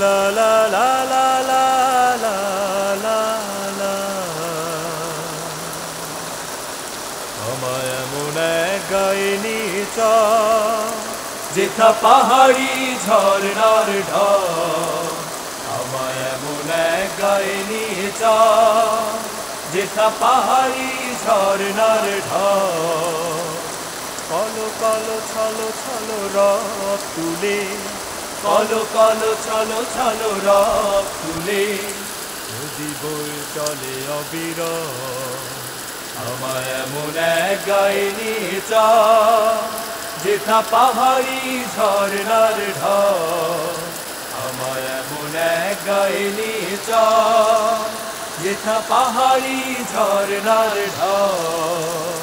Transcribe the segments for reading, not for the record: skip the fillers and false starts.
লা লা লা লা লা লা লা লা। আমায় এমন এক গায়ে নিয়ে চল, যেথা পাহাড়ি ঝরনার ঢল। আমায় এমন এক গায়ে নিয়ে চল, যেথা পাহাড়ি ঝরনার ঢল। কলো কলো ছলো ছলো রব তুলে, কলো কলো ছলো ছলো রব তুলে, নদী বয়ে চলে অবিরল। আমায় এমন এক গায়ে নিয়ে চল, যেথা পাহাড়ি ঝরনার ঢল। আমায় এমন এক গায়ে নিয়ে চল, যেথা পাহাড়ি ঝরনার ঢল।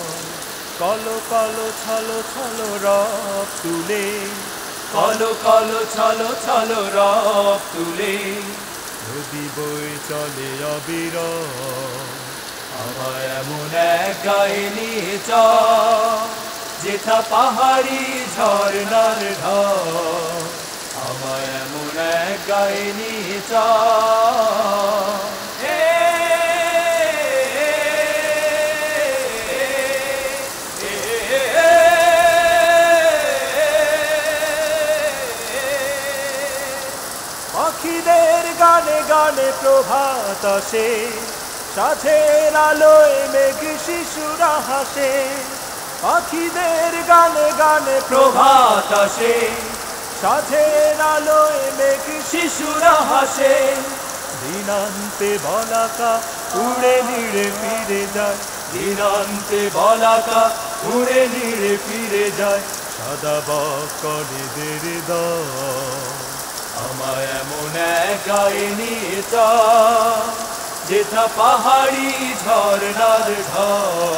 কলো কলো ছলো ছলো রব তুলে, কলো কলো ছলো ছলো রব তুলে, নদী বয়ে চলে অবিরল। আমায় এমন এক গায়ে নিয়ে চল, যেথা পাহাড়ি ঝরনার ঢল। আমায় এমন এক গায়ে নিয়ে চল। পাখিদের গানে গানে প্রভাত আসে, সাথের আলোয় মেঘ শিশুরা হাসে। পাখিদের গানে গানে প্রভাত আসে, সাথের আলোয় মেঘ শিশুরা হাসে। দিনান্তে বলাকা উড়ে নিড়ে ফিরে যায়, দিনান্তে বলাকা উড়ে নিড়ে ফিরে যায়, সাদা বকনেদের দল। আমায় এমন এক গায়ে নিয়ে চল, যেথা পাহাড়ি ঝরনার ঢল।